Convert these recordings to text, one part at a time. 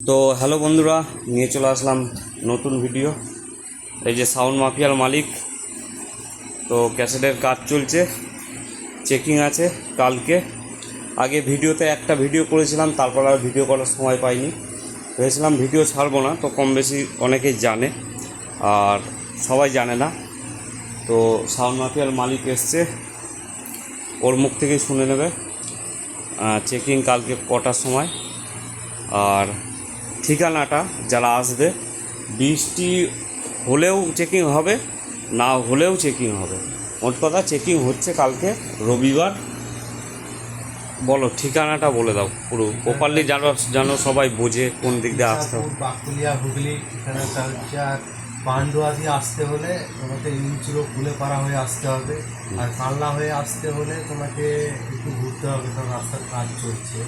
তো হ্যালো বন্ধুরা, নিয়ে চলে আসলাম নতুন ভিডিও। এই যে সাউন্ড মাফিয়ার মালিক, তো ক্যাসেটের কাজ চলছে, চেকিং আছে কালকে। আগে ভিডিওতে একটা ভিডিও করেছিলাম, তারপর আর ভিডিও করার সময় পাইনি। ভেবেছিলাম ভিডিও ছাড়বো না, তো কম বেশি অনেকেই জানে আর সবাই জানে না। তো সাউন্ড মাফিয়ার মালিক এসছে, ওর মুখ থেকেই শুনে নেবে চেকিং কালকে কটার সময়। আর ঠিকানাটা যারা আসবে, বৃষ্টি হলেও চেকিং হবে, না হলেও চেকিং হবে। মোট কথা চেকিং হচ্ছে কালকে রবিবার। বলো ঠিকানাটা বলে দাও পুরো প্রপারলি, জানো সবাই বোঝে কোন দিক দিয়ে আসতে হবে। বাকুলিয়া হুগলি ঠিকানাটা হচ্ছে। আর পান্ডুয়া দিয়ে আসতে হলে তোমাকে ইঞ্চুরো খুলে পাড়া হয়ে আসতে হবে। আর কালনা হয়ে আসতে হলে তোমাকে একটু ঘুরতে হবে, কারণ রাস্তার কাজ চলছে।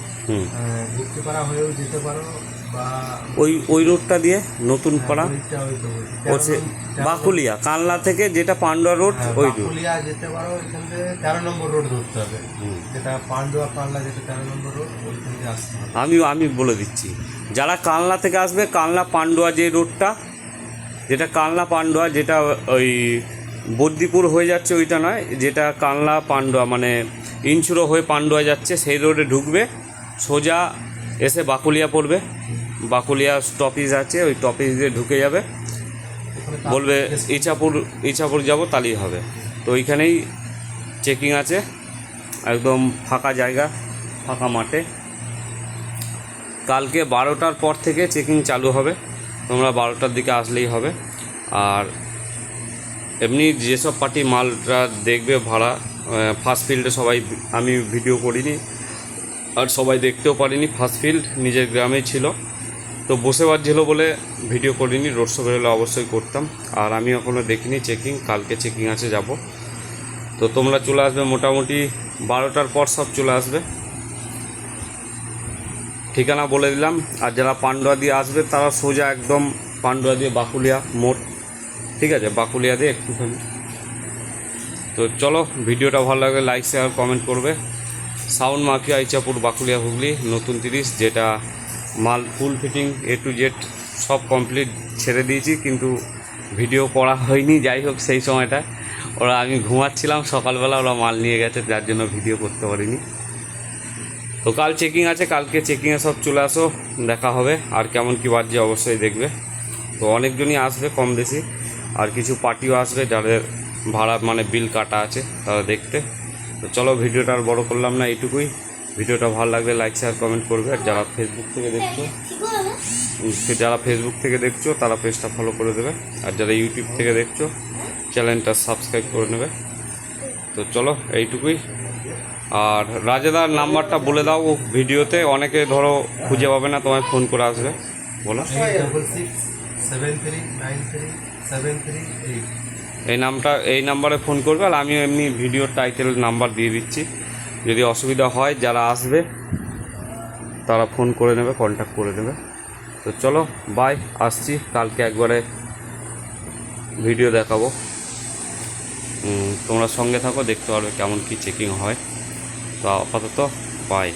ঘুরতে পাড়া হয়েও যেতে পারো, বা ওই রোডটা দিয়ে নতুন পাড়া হচ্ছে বাকুলিয়া, কানলা থেকে যেটা পান্ডুয়া রোড, ওই রোড বাকুলিয়া যেতে পারো। ওইখান থেকে 13 নম্বর রোড ধরতে হবে, যেটা পান্ডুয়া কালনা যেটা 13 নম্বর রোড, ওইখান থেকে আসতে হবে। আমি বলে দিচ্ছি, যারা কালনা থেকে আসবে, কালনা পান্ডুয়া যে রোডটা, যেটা কালনা পান্ডুয়া, যেটা ওই বদ্দিপুর হয়ে যাচ্ছে ওইটা নয়, যেটা কালনা পান্ডুয়া মানে ইনচুরো হয়ে পান্ডুয়া যাচ্ছে, সেই রোডে ঢুকবে, সোজা এসে বাকুলিয়া পড়বে। বাকুলিয়া স্টপেজ আছে, ওই স্টপেজ দিয়ে ঢুকে যাবে, বলবে ইছাপুর যাব, তাহলেই হবে। তো ওইখানেই চেকিং আছে, একদম ফাঁকা জায়গা, ফাঁকা মাঠে। কালকে 12টার পর থেকে চেকিং চালু হবে, তোমরা 12টার দিকে আসলেই হবে। আর এমনি যেসব পার্টি মালটা দেখবে ভাড়া, ফার্স্ট ফিল্ডে সবাই, আমি ভিডিও করিনি আর সবাই দেখতেও পারিনি, ফার্স্ট ফিল্ড নিজের গ্রামেই ছিল, তো বসে বাজছিল বলে ভিডিও করিনি। রোড শো বেরোলে অবশ্যই করতাম। আর আমি এখনও দেখিনি চেকিং, কালকে চেকিং আছে, যাব। তো তোমরা চলে আসবে মোটামুটি 12টার পর, সব চলে আসবে। ঠিকানা বলে দিলাম। আর যারা পান্ডুয়া দিয়ে আসবে তারা সোজা একদম পান্ডুয়া দিয়ে বাকুলিয়া মোড়, ঠিক আছে, বাকুলিয়া দিয়ে একটুখানি। তো চলো, ভিডিওটা ভালো লাগলে লাইক শেয়ার কমেন্ট করবে। সাউন্ড মাফিয়া, ইছাপুর, বাকুলিয়া, হুগলি, নতুন 30, যেটা মাল ফুল ফিটিং A to Z সব কমপ্লিট ছেড়ে দিয়েছি, কিন্তু ভিডিও করা হয়নি। যাই হোক, সেই সময়টা আমি ঘুমাচ্ছিলাম, সকালবেলা ওরা মাল নিয়ে গেছে, যার জন্য ভিডিও করতে পারিনি। তো কাল চেকিং আছে, কালকে চেকিংয়ে সব চলে আসো, দেখা হবে। আর কেমন কী বাজছে অবশ্যই দেখবে। তো অনেকজনই আসবে কম বেশি, আর কিছু পার্টিও আসবে যাদের ভাড়া মানে বিল কাটা আছে, তারা দেখতে। তো চলো, ভিডিওটা আর বড় করলাম না, এইটুকুই। ভিডিওটা ভালো লাগলে লাইক শেয়ার কমেন্ট করবে। আর যারা ফেসবুক থেকে দেখছো তারা পেজটা ফলো করে দেবে। আর যারা ইউটিউব থেকে দেখছো চ্যানেলটা সাবস্ক্রাইব করে নেবে। তো চলো, এইটুকুই। আর রাজেদার নাম্বারটা বলে দাও, ভিডিওতে অনেকে ধরো খুঁজে পাবে না, তোমায় ফোন করে আসবে, বলো। 8673937338 এই নাম্বারে ফোন করবে। আর আমি এমনি ভিডিওর টাইটেল নাম্বার দিয়ে দিচ্ছি, যদি অসুবিধা হয় যারা আসবে তারা ফোন করে নেবে, কন্ট্যাক্ট করে নেবে। তো চলো, বাই, আসছি। কালকে একবারে ভিডিও দেখাবো, তোমরা সঙ্গে থাকো, দেখতে পারবে কেমন কি চেকিং হয়। তো আপাতত বাই।